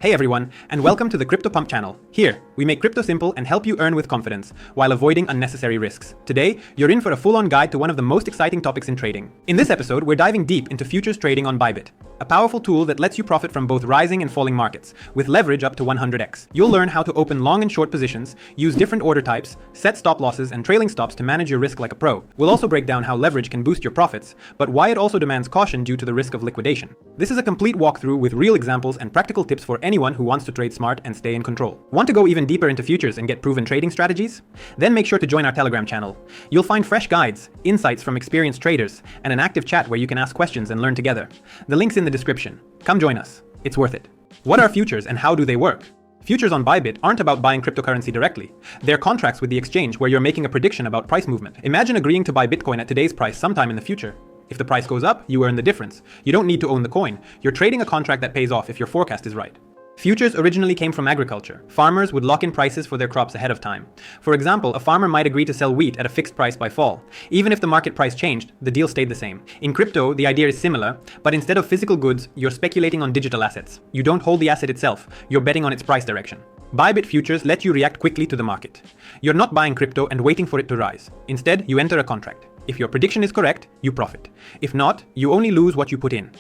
Hey everyone, and welcome to the Crypto Pump channel. Here, we make crypto simple and help you earn with confidence, while avoiding unnecessary risks. Today, you're in for a full-on guide to one of the most exciting topics in trading. In this episode, we're diving deep into futures trading on Bybit, a powerful tool that lets you profit from both rising and falling markets, with leverage up to 100x. You'll learn how to open long and short positions, use different order types, set stop losses and trailing stops to manage your risk like a pro. We'll also break down how leverage can boost your profits, but why it also demands caution due to the risk of liquidation. This is a complete walkthrough with real examples and practical tips for anyone who wants to trade smart and stay in control. Want to go even deeper into futures and get proven trading strategies? Then make sure to join our Telegram channel. You'll find fresh guides, insights from experienced traders, and an active chat where you can ask questions and learn together. The link's in the description. Come join us. It's worth it. What are futures and how do they work? Futures on Bybit aren't about buying cryptocurrency directly. They're contracts with the exchange where you're making a prediction about price movement. Imagine agreeing to buy Bitcoin at today's price sometime in the future. If the price goes up, you earn the difference. You don't need to own the coin. You're trading a contract that pays off if your forecast is right. Futures originally came from agriculture. Farmers would lock in prices for their crops ahead of time. For example, a farmer might agree to sell wheat at a fixed price by fall. Even if the market price changed, the deal stayed the same. In crypto, the idea is similar, but instead of physical goods, you're speculating on digital assets. You don't hold the asset itself, you're betting on its price direction. Bybit futures let you react quickly to the market. You're not buying crypto and waiting for it to rise. Instead, you enter a contract. If your prediction is correct, you profit. If not, you only lose what you put in.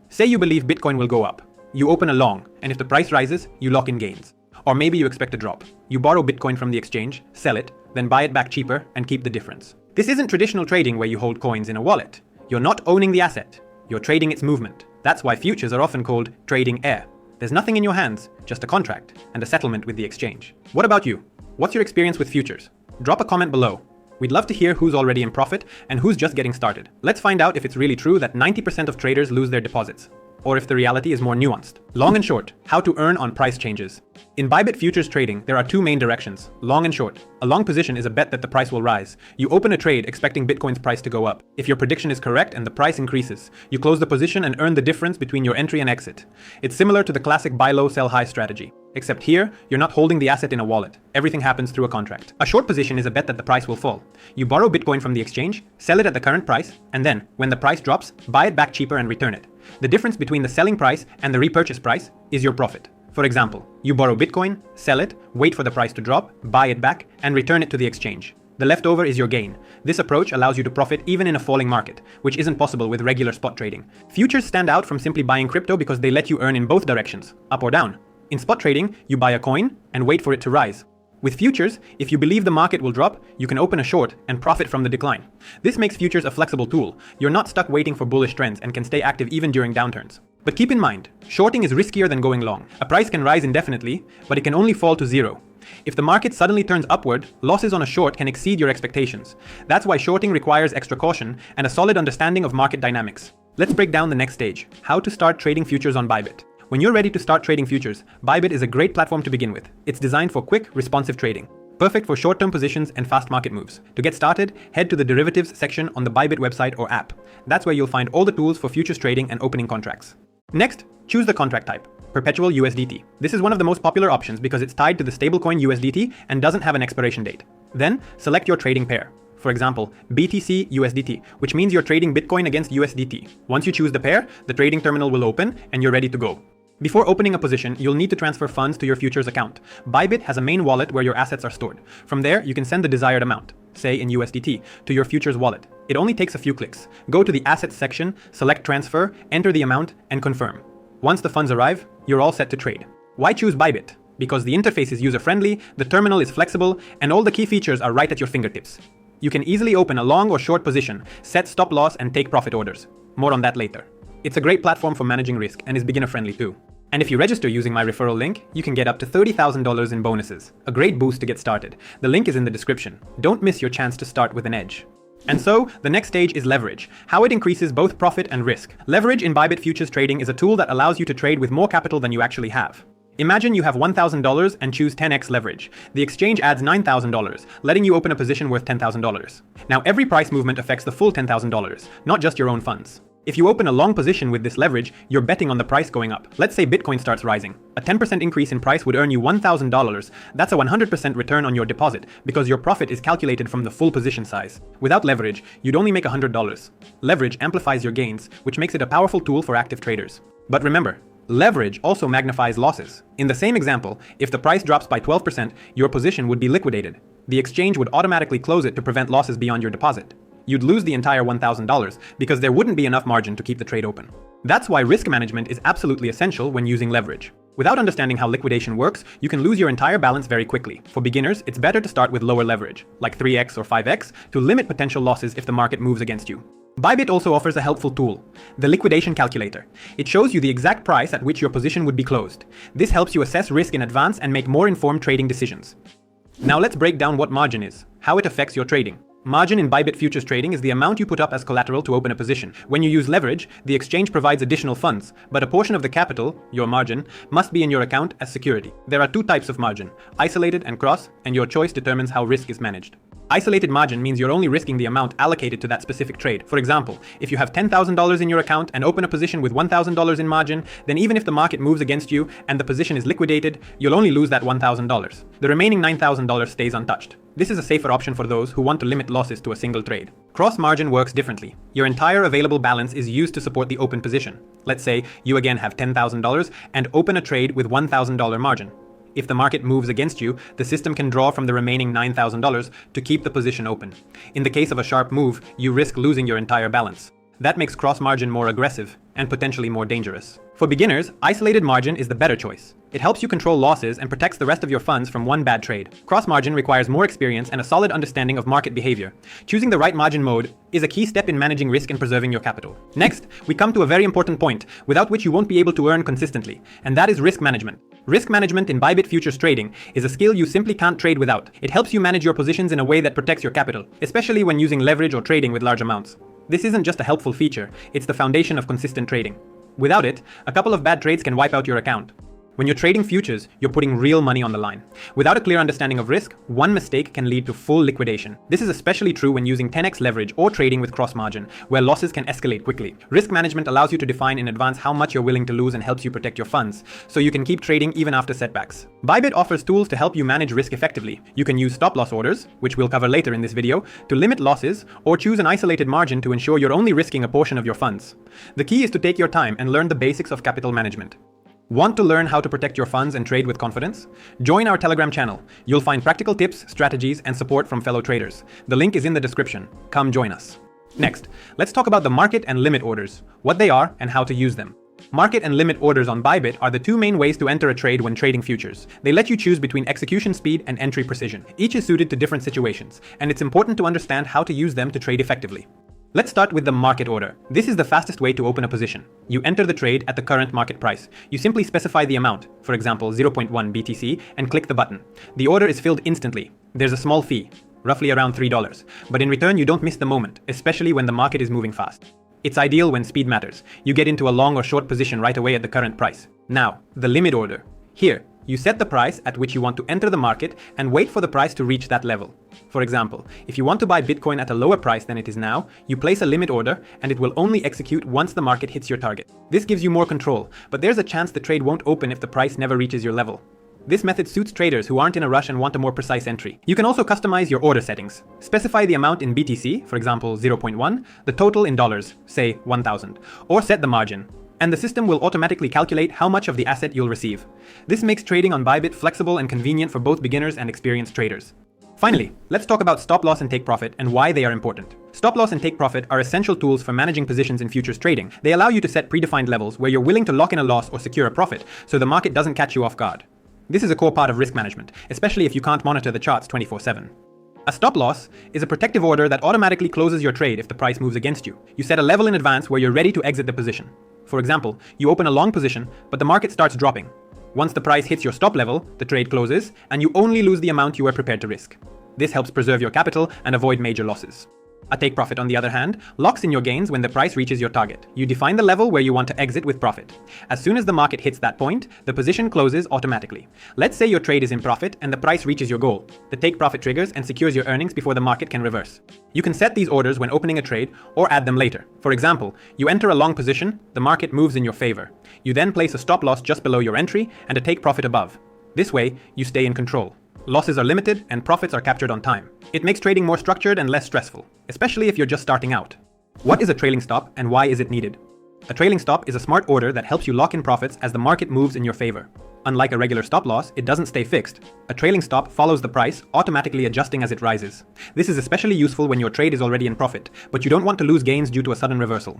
Say you believe Bitcoin will go up. You open a long, and if the price rises, you lock in gains. Or maybe you expect a drop. You borrow Bitcoin from the exchange, sell it, then buy it back cheaper and keep the difference. This isn't traditional trading where you hold coins in a wallet. You're not owning the asset. You're trading its movement. That's why futures are often called trading air. There's nothing in your hands, just a contract and a settlement with the exchange. What about you? What's your experience with futures? Drop a comment below. We'd love to hear who's already in profit and who's just getting started. Let's find out if it's really true that 90% of traders lose their deposits, or if the reality is more nuanced. Long and short, how to earn on price changes. In Bybit futures trading, there are two main directions, long and short. A long position is a bet that the price will rise. You open a trade expecting Bitcoin's price to go up. If your prediction is correct and the price increases, you close the position and earn the difference between your entry and exit. It's similar to the classic buy low, sell high strategy. Except here, you're not holding the asset in a wallet. Everything happens through a contract. A short position is a bet that the price will fall. You borrow Bitcoin from the exchange, sell it at the current price, and then, when the price drops, buy it back cheaper and return it. The difference between the selling price and the repurchase price is your profit. For example, you borrow Bitcoin, sell it, wait for the price to drop, buy it back, and return it to the exchange. The leftover is your gain. This approach allows you to profit even in a falling market, which isn't possible with regular spot trading. Futures stand out from simply buying crypto because they let you earn in both directions, up or down. In spot trading, you buy a coin and wait for it to rise. With futures, if you believe the market will drop, you can open a short and profit from the decline. This makes futures a flexible tool. You're not stuck waiting for bullish trends and can stay active even during downturns. But keep in mind, shorting is riskier than going long. A price can rise indefinitely, but it can only fall to zero. If the market suddenly turns upward, losses on a short can exceed your expectations. That's why shorting requires extra caution and a solid understanding of market dynamics. Let's break down the next stage, how to start trading futures on Bybit. When you're ready to start trading futures, Bybit is a great platform to begin with. It's designed for quick, responsive trading. Perfect for short-term positions and fast market moves. To get started, head to the derivatives section on the Bybit website or app. That's where you'll find all the tools for futures trading and opening contracts. Next, choose the contract type, perpetual USDT. This is one of the most popular options because it's tied to the stablecoin USDT and doesn't have an expiration date. Then, select your trading pair. For example, BTC USDT, which means you're trading Bitcoin against USDT. Once you choose the pair, the trading terminal will open and you're ready to go. Before opening a position, you'll need to transfer funds to your futures account. Bybit has a main wallet where your assets are stored. From there, you can send the desired amount, say in USDT, to your futures wallet. It only takes a few clicks. Go to the Assets section, select Transfer, enter the amount, and confirm. Once the funds arrive, you're all set to trade. Why choose Bybit? Because the interface is user-friendly, the terminal is flexible, and all the key features are right at your fingertips. You can easily open a long or short position, set stop loss, and take profit orders. More on that later. It's a great platform for managing risk and is beginner-friendly too. And if you register using my referral link, you can get up to $30,000 in bonuses. A great boost to get started. The link is in the description. Don't miss your chance to start with an edge. And so, the next stage is leverage, how it increases both profit and risk. Leverage in Bybit futures trading is a tool that allows you to trade with more capital than you actually have. Imagine you have $1,000 and choose 10x leverage. The exchange adds $9,000, letting you open a position worth $10,000. Now every price movement affects the full $10,000, not just your own funds. If you open a long position with this leverage, you're betting on the price going up. Let's say Bitcoin starts rising. A 10% increase in price would earn you $1,000. That's a 100% return on your deposit because your profit is calculated from the full position size. Without leverage, you'd only make $100. Leverage amplifies your gains, which makes it a powerful tool for active traders. But remember, Leverage also magnifies losses. In the same example, if the price drops by 12%, your position would be liquidated. The exchange would automatically close it to prevent losses beyond your deposit. You'd lose the entire $1,000 because there wouldn't be enough margin to keep the trade open. That's why risk management is absolutely essential when using leverage. Without understanding how liquidation works, you can lose your entire balance very quickly. For beginners, it's better to start with lower leverage, like 3x or 5x, to limit potential losses if the market moves against you. Bybit also offers a helpful tool, the liquidation calculator. It shows you the exact price at which your position would be closed. This helps you assess risk in advance and make more informed trading decisions. Now let's break down what margin is, how it affects your trading. Margin in Bybit futures trading is the amount you put up as collateral to open a position. When you use leverage, the exchange provides additional funds, but a portion of the capital, your margin, must be in your account as security. There are two types of margin, isolated and cross, and your choice determines how risk is managed. Isolated margin means you're only risking the amount allocated to that specific trade. For example, if you have $10,000 in your account and open a position with $1,000 in margin, then even if the market moves against you and the position is liquidated, you'll only lose that $1,000. The remaining $9,000 stays untouched. This is a safer option for those who want to limit losses to a single trade. Cross margin works differently. Your entire available balance is used to support the open position. Let's say you again have $10,000 and open a trade with $1,000 margin. If the market moves against you, the system can draw from the remaining $9,000 to keep the position open. In the case of a sharp move, you risk losing your entire balance. That makes cross margin more aggressive and potentially more dangerous. For beginners, isolated margin is the better choice. It helps you control losses and protects the rest of your funds from one bad trade. Cross margin requires more experience and a solid understanding of market behavior. Choosing the right margin mode is a key step in managing risk and preserving your capital. Next, we come to a very important point, without which you won't be able to earn consistently, and that is risk management. Risk management in Bybit futures trading is a skill you simply can't trade without. It helps you manage your positions in a way that protects your capital, especially when using leverage or trading with large amounts. This isn't just a helpful feature, it's the foundation of consistent trading. Without it, a couple of bad trades can wipe out your account. When you're trading futures, you're putting real money on the line. Without a clear understanding of risk, one mistake can lead to full liquidation. This is especially true when using 10x leverage or trading with cross margin, where losses can escalate quickly. Risk management allows you to define in advance how much you're willing to lose and helps you protect your funds, so you can keep trading even after setbacks. Bybit offers tools to help you manage risk effectively. You can use stop-loss orders, which we'll cover later in this video, to limit losses, or choose an isolated margin to ensure you're only risking a portion of your funds. The key is to take your time and learn the basics of capital management. Want to learn how to protect your funds and trade with confidence? Join our Telegram channel. You'll find practical tips, strategies, and support from fellow traders. The link is in the description. Come join us. Next, let's talk about the market and limit orders, what they are and how to use them. Market and limit orders on Bybit are the two main ways to enter a trade when trading futures. They let you choose between execution speed and entry precision. Each is suited to different situations, and it's important to understand how to use them to trade effectively. Let's start with the market order. This is the fastest way to open a position. You enter the trade at the current market price. You simply specify the amount, for example 0.1 BTC, and click the button. The order is filled instantly. There's a small fee, roughly around $3, but in return you don't miss the moment, especially when the market is moving fast. It's ideal when speed matters. You get into a long or short position right away at the current price. Now, the limit order. Here, you set the price at which you want to enter the market and wait for the price to reach that level. For example, if you want to buy Bitcoin at a lower price than it is now, you place a limit order and it will only execute once the market hits your target. This gives you more control, but there's a chance the trade won't open if the price never reaches your level. This method suits traders who aren't in a rush and want a more precise entry. You can also customize your order settings. Specify the amount in BTC, for example 0.1, the total in dollars, say 1,000, or set the margin, and the system will automatically calculate how much of the asset you'll receive. This makes trading on Bybit flexible and convenient for both beginners and experienced traders. Finally, let's talk about stop loss and take profit and why they are important. Stop loss and take profit are essential tools for managing positions in futures trading. They allow you to set predefined levels where you're willing to lock in a loss or secure a profit, so the market doesn't catch you off guard. This is a core part of risk management, especially if you can't monitor the charts 24/7. A stop loss is a protective order that automatically closes your trade if the price moves against you. You set a level in advance where you're ready to exit the position. For example, you open a long position, but the market starts dropping. Once the price hits your stop level, the trade closes, and you only lose the amount you were prepared to risk. This helps preserve your capital and avoid major losses. A take profit, on the other hand, locks in your gains when the price reaches your target. You define the level where you want to exit with profit. As soon as the market hits that point, the position closes automatically. Let's say your trade is in profit and the price reaches your goal. The take profit triggers and secures your earnings before the market can reverse. You can set these orders when opening a trade or add them later. For example, you enter a long position, the market moves in your favor. You then place a stop loss just below your entry and a take profit above. This way, you stay in control. Losses are limited and profits are captured on time. It makes trading more structured and less stressful, especially if you're just starting out. What is a trailing stop and why is it needed? A trailing stop is a smart order that helps you lock in profits as the market moves in your favor. Unlike a regular stop loss, it doesn't stay fixed. A trailing stop follows the price, automatically adjusting as it rises. This is especially useful when your trade is already in profit, but you don't want to lose gains due to a sudden reversal.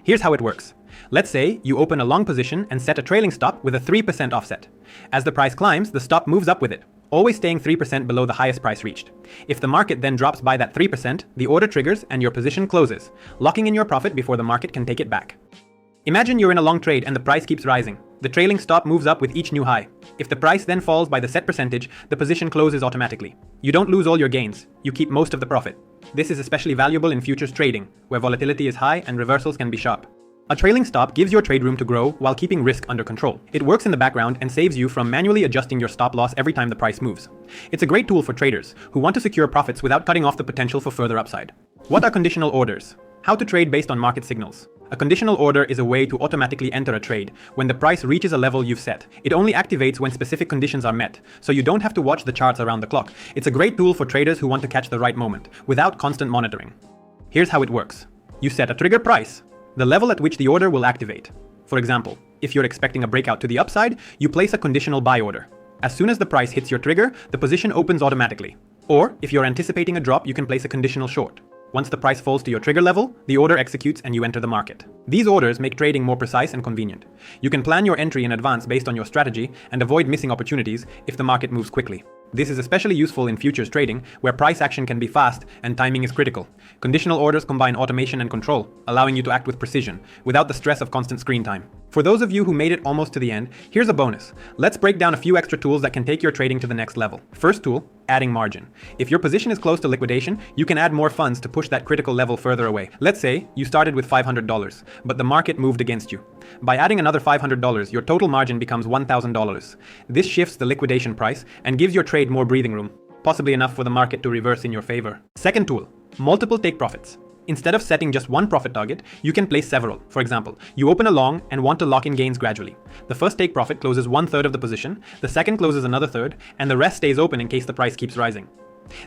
Here's how it works. Let's say you open a long position and set a trailing stop with a 3% offset. As the price climbs, the stop moves up with it, always staying 3% below the highest price reached. If the market then drops by that 3%, the order triggers and your position closes, locking in your profit before the market can take it back. Imagine you're in a long trade and the price keeps rising. The trailing stop moves up with each new high. If the price then falls by the set percentage, the position closes automatically. You don't lose all your gains, you keep most of the profit. This is especially valuable in futures trading, where volatility is high and reversals can be sharp. A trailing stop gives your trade room to grow while keeping risk under control. It works in the background and saves you from manually adjusting your stop loss every time the price moves. It's a great tool for traders who want to secure profits without cutting off the potential for further upside. What are conditional orders? How to trade based on market signals. A conditional order is a way to automatically enter a trade when the price reaches a level you've set. It only activates when specific conditions are met, so you don't have to watch the charts around the clock. It's a great tool for traders who want to catch the right moment, without constant monitoring. Here's how it works. You set a trigger price, the level at which the order will activate. For example, if you're expecting a breakout to the upside, you place a conditional buy order. As soon as the price hits your trigger, the position opens automatically. Or, if you're anticipating a drop, you can place a conditional short. Once the price falls to your trigger level, the order executes and you enter the market. These orders make trading more precise and convenient. You can plan your entry in advance based on your strategy and avoid missing opportunities if the market moves quickly. This is especially useful in futures trading, where price action can be fast and timing is critical. Conditional orders combine automation and control, allowing you to act with precision, without the stress of constant screen time. For those of you who made it almost to the end, here's a bonus. Let's break down a few extra tools that can take your trading to the next level. First tool, adding margin. If your position is close to liquidation, you can add more funds to push that critical level further away. Let's say you started with $500, but the market moved against you. By adding another $500, your total margin becomes $1,000. This shifts the liquidation price and gives your trade more breathing room, possibly enough for the market to reverse in your favor. Second tool, multiple take profits. Instead of setting just one profit target, you can place several. For example, you open a long and want to lock in gains gradually. The first take profit closes 1/3 of the position, the second closes another third, and the rest stays open in case the price keeps rising.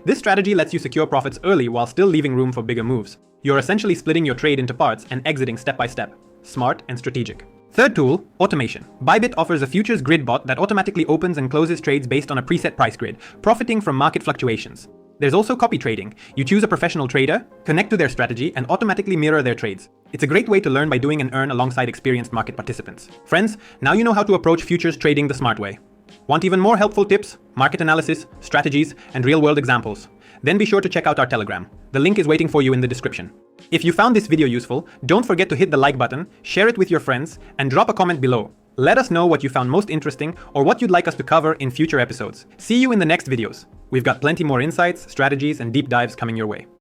This strategy lets you secure profits early while still leaving room for bigger moves. You're essentially splitting your trade into parts and exiting step by step. Smart and strategic. Third tool, automation. Bybit offers a futures grid bot that automatically opens and closes trades based on a preset price grid, profiting from market fluctuations. There's also copy trading. You choose a professional trader, connect to their strategy, and automatically mirror their trades. It's a great way to learn by doing and earn alongside experienced market participants. Friends, now you know how to approach futures trading the smart way. Want even more helpful tips, market analysis, strategies, and real-world examples? Then be sure to check out our Telegram. The link is waiting for you in the description. If you found this video useful, don't forget to hit the like button, share it with your friends, and drop a comment below. Let us know what you found most interesting or what you'd like us to cover in future episodes. See you in the next videos. We've got plenty more insights, strategies, and deep dives coming your way.